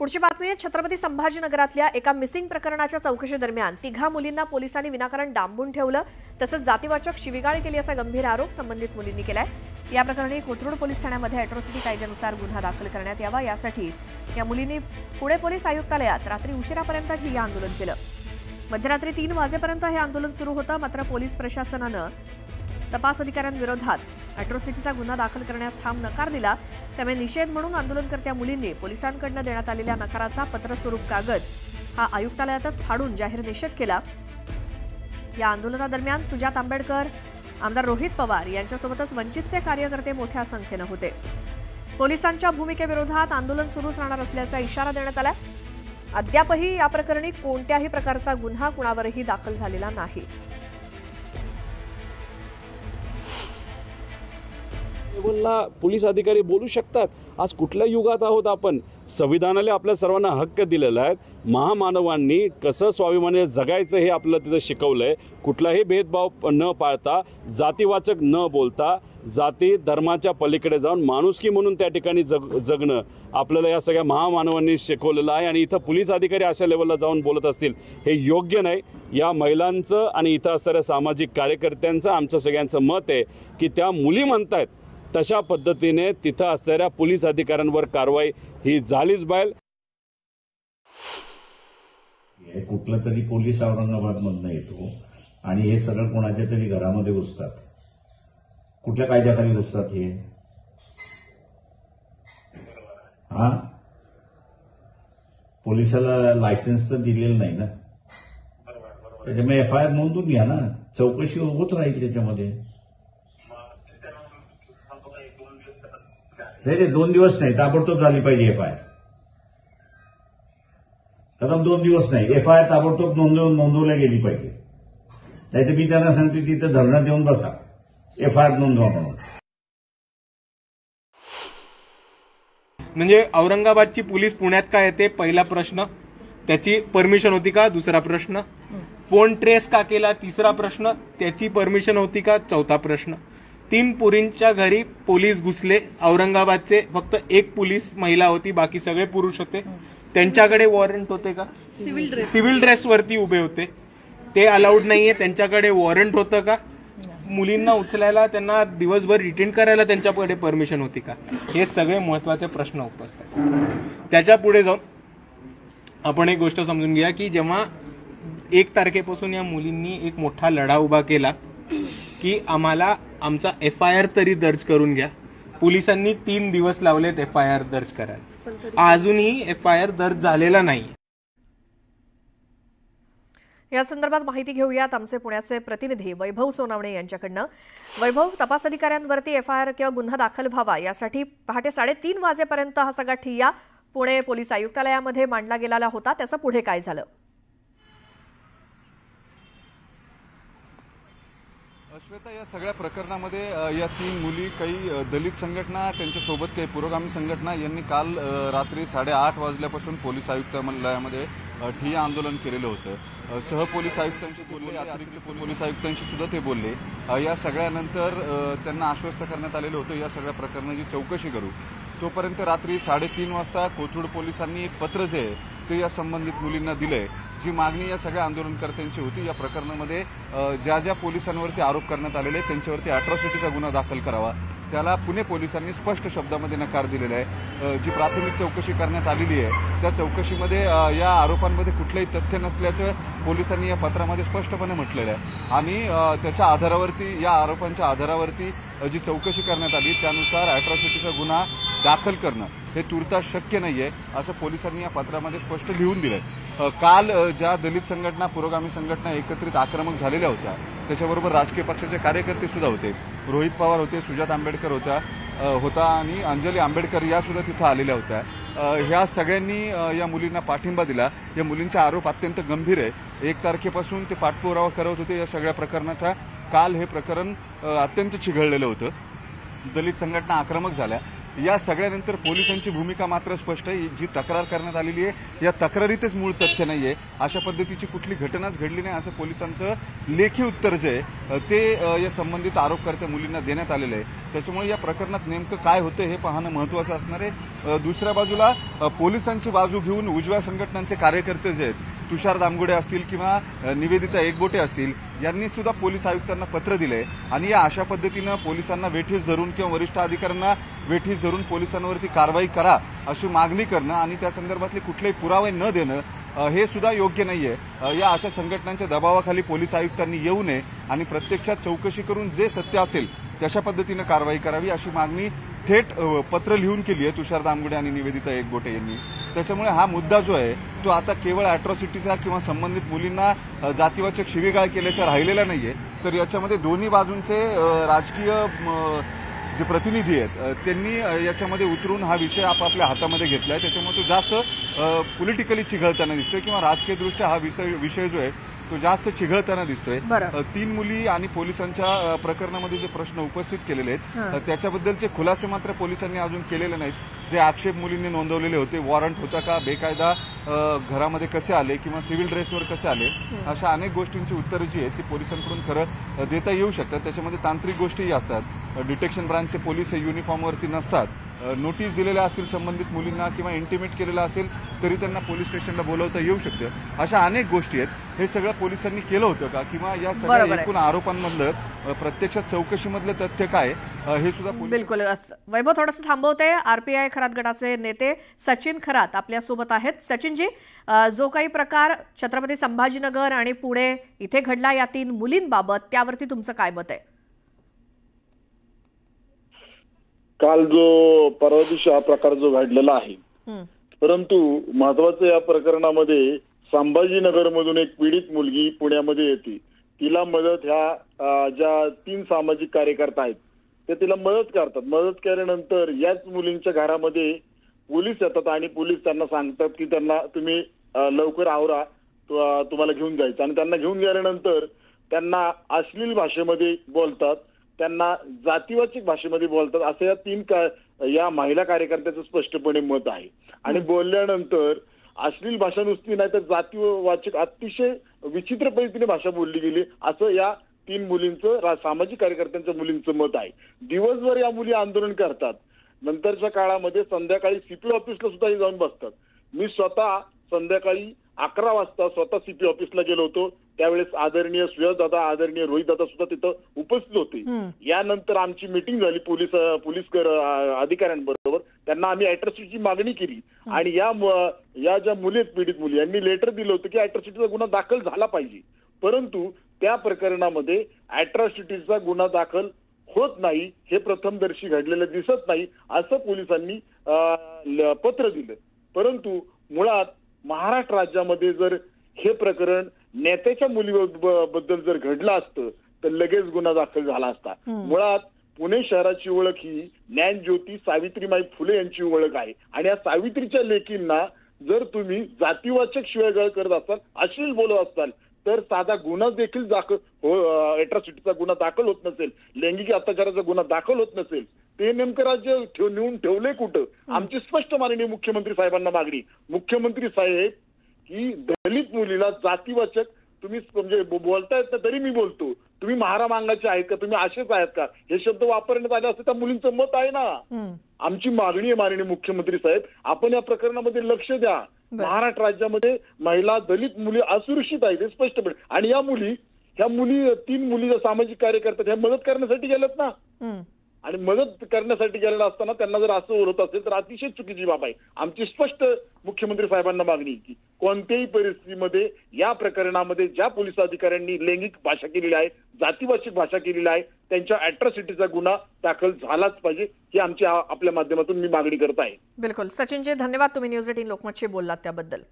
पुढची बातमी आहे छत्रपती संभाजीनगरातल्या एका मिसिंग प्रकरणाच्या चौकशी दरम्यान तिघा मुलींना पोलिसांनी विनाकारण डांबून ठेवलं तसंच जातीवाचक शिवीगाळ केली असा गंभीर आरोप संबंधित मुलींनी केलाय। या प्रकरणी कोथरूड पोलीस ठाण्यामध्ये अॅट्रॉसिटी कायद्यानुसार गुन्हा दाखल करण्यात यावा यासाठी या मुलींनी पुणे पोलीस आयुक्तालयात रात्री उशिरापर्यंत ठिय्या आंदोलन केलं। मध्यरात्री 3 वाजेपर्यंत हे आंदोलन सुरू होतं, मात्र पोलीस प्रशासनानं तपास अधिकाऱ्यांविरोधात अॅट्रॉसिटीचा गुन्हा दाखल करण्यास ठाम नकार दिला। त्यामुळे निषेध म्हणून आंदोलनकर्त्या मुलींनी पोलिसांकडून देण्यात आलेल्या नकाराचा पत्रस्वरूप कागद हा आयुक्तालयातच फाडून जाहीर निषेध केला। या आंदोलनादरम्यान सुजात आंबेडकर, आमदार रोहित पवार यांच्यासोबतच वंचितचे कार्यकर्ते मोठ्या संख्येने होते। पोलिसांच्या भूमिकेविरोधात आंदोलन सुरूच राहणार असल्याचा इशारा देण्यात आला। अद्यापही या प्रकरणी कोणत्याही प्रकारचा गुन्हा कुणावरही दाखल झालेला नाही। लेवलला पोलीस अधिकारी बोलू शकतात। आज कुठल्या युगात आहोत आपण? संविधानाने आपल्या सर्वांना हक्क दिलेला आहे। महामानवांनी कसं स्वाभिमानाने जगायचं हे आपल्याला तिथं शिकवलंय। कुठलाही भेदभाव न पाळता, जातीवाचक न बोलता, जाती धर्माच्या पलीकडे जाऊन माणुसकी म्हणून त्या ठिकाणी जगणं आपल्याला या सगळ्या महामानवांनी शिकवलेलं आहे। आणि इथं पोलीस अधिकारी अशा लेवलला जाऊन बोलत असतील हे योग्य नाही। या महिलांचं आणि इथं असणाऱ्या सामाजिक कार्यकर्त्यांचं आमचं सगळ्यांचं मत आहे की त्या मुली म्हणतायत तशा पद्धतीने तिथं असणाऱ्या पोलीस अधिकाऱ्यांवर कारवाई ही झालीच पाहिजे। कुठला तरी पोलीस औरंगाबादमधनं येतो आणि हे सगळं कोणाच्या तरी घरामध्ये घुसतात। कुठल्या कायद्याखाली घुसतात हे? पोलिसाला लायसन्स तर दिलेलं नाही ना, त्याच्यामुळे FIR नोंदून घ्या ना, चौकशी होत राहील त्याच्यामध्ये। नाही 2 दिवस नाही, ताबडतोब झाली पाहिजे FIR। कदम 2 दिवस नाही, FIR ताबडतोब नोंदवल्या गेली पाहिजे। नाहीतर मी त्यांना सांगतो तिथं धरणा देऊन बसा, FIR नोंदवा म्हणून। म्हणजे औरंगाबादची पोलीस पुण्यात काय येते? पहिला प्रश्न, त्याची परमिशन होती का? दुसरा प्रश्न, फोन ट्रेस का केला? तिसरा प्रश्न, त्याची परमिशन होती का? चौथा प्रश्न। 3 पोरींच्या घरी पोलीस घुसले। औरंगाबादचे फक्त 1 पोलीस महिला होती, बाकी सगळे पुरुष होते। त्यांच्याकडे वॉरंट होते का? सिव्हिल ड्रेस वरती उभे होते, ते अलाउड नाहीये। त्यांच्याकडे वॉरंट होतं का? मुलींना उचलायला, त्यांना दिवसभर रिटेन करायला त्यांच्याकडे परमिशन होती का? हे सगळे महत्वाचे प्रश्न उपस्थित आहेत। त्याच्या पुढे जाऊन आपण एक गोष्ट समजून घ्या की जेव्हा 1 तारखेपासून या मुलींनी एक मोठा लढा उभा केला की आम्हाला आमचा FIR तरी दर्ज करून घ्या, पोलिसांनी 3 दिवस लावलेत FIR दर्ज करायला, अजूनही FIR दर्ज झालेला नाही। या संदर्भात माहिती घेऊयात आमचे पुण्याचे प्रतिनिधी वैभव सोनावणे यांच्याकडनं। वैभव, तपास अधिकाऱ्यांवरती FIR किंवा गुन्हा दाखल व्हावा यासाठी पहाटे 3:30 वाजेपर्यंत हा सगळा ठिय्या पुणे पोलीस आयुक्तालयामध्ये मांडला गेलेला होता, त्याचं पुढे काय झालं? श्वेता, या सगळ्या प्रकरणामध्ये या 3 मुली, काही दलित संघटना, त्यांच्यासोबत काही पुरोगामी संघटना यांनी काल रात्री 8:30 वाजल्यापासून पोलीस आयुक्तालयामध्ये ठिय्या आंदोलन केलेलं होतं। सहपोलीस आयुक्तांशी बोलले, अतिरिक्त पोलीस आयुक्तांशी सुद्धा ते बोलले। या सगळ्यानंतर त्यांना आश्वस्त करण्यात आलेलं होतं या सगळ्या प्रकरणाची चौकशी करू। तोपर्यंत रात्री 3:30 वाजता कोथरूड पोलिसांनी एक पत्र जे आहे ते या संबंधित मुलींना दिलंय। जी मागणी या सगळ्या आंदोलनकर्त्यांची होती, या प्रकरणामध्ये ज्या ज्या पोलिसांवरती आरोप करण्यात आलेले त्यांच्यावरती अॅट्रॉसिटीचा गुन्हा दाखल करावा, त्याला पुणे पोलिसांनी स्पष्ट शब्दामध्ये नकार दिलेला आहे। जी प्राथमिक चौकशी करण्यात आलेली आहे त्या चौकशीमध्ये या आरोपांमध्ये कुठलंही तथ्य नसल्याचं पोलिसांनी या पत्रामध्ये स्पष्टपणे म्हटलेलं आहे। आणि त्याच्या आधारावरती, या आरोपांच्या आधारावरती जी चौकशी करण्यात आली त्यानुसार अॅट्रॉसिटीचा गुन्हा दाखल करणं हे तुर्तास शक्य नाहीये, असं पोलिसांनी या पत्रामध्ये स्पष्ट लिहून दिलंय। काल ज्या दलित संघटना, पुरोगामी संघटना एकत्रित आक्रमक झालेल्या होत्या, त्याच्याबरोबर राजकीय पक्षाचे कार्यकर्ते सुद्धा होते। रोहित पवार होते, सुजात आंबेडकर होता आणि अंजली आंबेडकर या सुद्धा तिथं आलेल्या होत्या। ह्या सगळ्यांनी या मुलींना पाठिंबा दिला। या मुलींचे आरोप अत्यंत गंभीर आहे। 1 तारखेपासून ते पाठपुरावा करत होते या सगळ्या प्रकरणाचा। काल हे प्रकरण अत्यंत चिघळलेलं होतं, दलित संघटना आक्रमक झाल्या या सगळ्यानंतर पोलिसांची भूमिका मात्र स्पष्ट आहे. जी तक्रार करण्यात आलेली आहे या तक्रारीतच मूळ तथ्य नाहीये. अशा पद्धतीची कुठली घटनाच घडली नाही असं पोलिसांचं लेखी उत्तर जे आहे ते या संबंधित आरोपकर्त्या मुलींना देण्यात आलेलं आहे. त्याच्यामुळे या प्रकरणात नेमकं काय होतं हे पाहणं महत्त्वाचं असणार आहे. दुसऱ्या बाजूला पोलिसांची बाजू घेऊन उजव्या संघटनांचे कार्यकर्ते जे आहेत तुषार दामगुडे असतील किंवा निवेदिता एकबोटे असतील यांनी सुद्धा पोलीस आयुक्तांना पत्र दिलंय आणि या अशा पद्धतीनं पोलिसांना वेठीस धरून किंवा वरिष्ठ अधिकाऱ्यांना वेठीस धरून पोलिसांवरती कारवाई करा अशी मागणी करणं आणि त्या संदर्भातले कुठलेही पुरावे न देणं हे सुद्धा योग्य नाहीये. या अशा संघटनांच्या दबावाखाली पोलीस आयुक्तांनी येऊ नये आणि प्रत्यक्षात चौकशी करून जे सत्य असेल तशा पद्धतीनं कारवाई करावी अशी मागणी थेट पत्र लिहून केली आहे तुषार दामगुडे आणि निवेदिता एकबोटे यांनी. त्याच्यामुळे हा मुद्दा जो आहे तो आता केवळ अॅट्रॉसिटीचा किंवा संबंधित मुलींना जातीवाचक शिवीगाळ केल्याचा राहिलेला नाहीये, तर याच्यामध्ये दोन्ही बाजूंचे राजकीय जे प्रतिनिधी आहेत त्यांनी याच्यामध्ये उतरून हा विषय आपापल्या हातामध्ये घेतलाय. त्याच्यामुळे तो जास्त पॉलिटिकली चिघळताना दिसतोय किंवा राजकीयदृष्ट्या हा विषय जो आहे तो जास्त चिघळताना दिसतोय. 3 मुली आणि पोलिसांच्या प्रकरणामध्ये जे प्रश्न उपस्थित केलेले आहेत त्याच्याबद्दलचे खुलासे मात्र पोलिसांनी अजून केलेले नाहीत. जे आक्षेप मुलींनी नोंदवलेले होते, वॉरंट होता का, बेकायदा घरामध्ये कसे आले किंवा सिव्हिल ड्रेसवर कसे आले, अशा अनेक गोष्टींची उत्तरं जी आहेत ती पोलिसांकडून खरं देता येऊ शकतात. त्याच्यामध्ये तांत्रिक गोष्टीही असतात. डिटेक्शन ब्रांचचे पोलीस हे युनिफॉर्मवरती नसतात. नोटीस दिलेल्या असतील संबंधित मुलींना किंवा इंटिमेट केलेलं असेल तरी त्यांना पोलीस स्टेशनला बोलवता येऊ शकतं. अशा अनेक गोष्टी आहेत. हे सगळं पोलिसांनी केलं होतं का किंवा या सगळ्या एकूण आरोपांमधलं प्रत्यक्षात चौकशीमधलं तथ्य काय हे सुद्धा बिलकुल. वैभव थोडंसं थांबवते. आरपीआय खरात गटाचे नेते सचिन खरात आपल्यासोबत आहेत. सचिनजी, जो काही प्रकार छत्रपती संभाजीनगर आणि पुणे इथे घडला या 3 मुलींबाबत त्यावरती तुमचं काय मत आहे? काल जो परवा दिवशी हा प्रकार जो घडलेला आहे, परंतु महत्वाचं या प्रकरणामध्ये संभाजीनगर मधून एक पीडित मुलगी पुण्यामध्ये येते. तिला मदत ह्या ज्या 3 सामाजिक कार्यकर्ता आहेत ते तिला मदत करतात. मदत केल्यानंतर याच मुलींच्या घरामध्ये पोलीस येतात आणि पोलीस त्यांना सांगतात की त्यांना तुम्ही लवकर आवरा, तुम्हाला घेऊन जायचं. आणि त्यांना घेऊन गेल्यानंतर त्यांना अश्लील भाषेमध्ये बोलतात, त्यांना जातीवाचक भाषेमध्ये बोलतात असं या 3 या महिला कार्यकर्त्याचं स्पष्टपणे मत आहे. आणि बोलल्यानंतर अश्लील भाषा नुसती नाही तर जातीवाचक अतिशय विचित्र पद्धतीने भाषा बोलली गेली असं या 3 मुलींचं सामाजिक कार्यकर्त्यांच्या मुलींचं मत आहे. दिवसभर या मुली आंदोलन करतात. नंतरच्या काळामध्ये संध्याकाळी सीपी ऑफिसला सुद्धा जाऊन बसतात. मी स्वतः संध्याकाळी 11 वाजता स्वतः सीपी ऑफिसला गेलो होतो. त्यावेळेस आदरणीय सुयशदादा, आदरणीय रोहितदादा सुद्धा तिथं उपस्थित होते. यानंतर आमची मीटिंग झाली पोलीस अधिकाऱ्यांबरोबर. त्यांना आम्ही अॅट्रॉसिटीची मागणी केली आणि या ज्या मुली आहेत पीडित मुली यांनी लेटर दिलं होतं की अॅट्रॉसिटीचा गुन्हा दाखल झाला पाहिजे, परंतु त्या प्रकरणामध्ये अॅट्रॉसिटीचा गुन्हा दाखल होत नाही, हे प्रथमदर्शी घडलेलं दिसत नाही असं पोलिसांनी पत्र दिलं. परंतु मुळात महाराष्ट्र राज्यामध्ये जर हे प्रकरण नेत्याच्या मुलीबद्दल जर घडलं असतं तर लगेच गुन्हा दाखल झाला असता. मुळात पुणे शहराची ओळख ही ज्ञानज्योती सावित्रीबाई फुले यांची ओळख आहे आणि या सावित्रीच्या लेकींना जर तुम्ही जातीवाचक शिवागाळ करत असाल, अश्लील बोलत असाल तर साधा गुन्हा देखील अॅट्रॉसिटीचा गुन्हा दाखल होत नसेल, लैंगिक अत्याचाराचा गुन्हा दाखल होत नसेल, ते नेमकं राज्य नेऊन ठेवलंय कुठं? आमची स्पष्ट मागणी मुख्यमंत्री साहेबांना मागणी, मुख्यमंत्री साहेब की दलित मुलीला जातीवाचक तुम्ही म्हणजे बोलता येत ना तरी मी बोलतो, तुम्ही महारा मांगाचे आहेत का, तुम्ही असेच आहेत का, हे शब्द वापरण्यात आले असं त्या मुलींचं मत आहे ना. आमची मागणी आहे माननीय मुख्यमंत्री साहेब, आपण या प्रकरणामध्ये लक्ष द्या. महाराष्ट्र राज्यामध्ये महिला दलित मुली असुरक्षित आहेत हे स्पष्टपणे. आणि ह्या मुली 3 मुली ज्या सामाजिक कार्यकर्त्यात ह्या मदत करण्यासाठी गेल्यात ना, आणि मदत करण्यासाठी गेलेला असताना त्यांना जर असं होत असेल तर अतिशय चुकीची बाब आहे. आमची स्पष्ट मुख्यमंत्री साहेबांना मागणी की कोणत्याही परिस्थितीमध्ये या प्रकरणामध्ये ज्या पोलीस अधिकाऱ्यांनी लैंगिक भाषा केलेली आहे, जातीवाचक भाषा केलेली आहे, त्यांच्या अॅट्रॉसिटीचा गुन्हा दाखल झालाच पाहिजे, ही आमची आपल्या माध्यमातून मी मागणी करत आहे. बिलकुल. सचिनजी, धन्यवाद. तुम्ही न्यूज 18 लोकमतशी बोललात त्याबद्दल.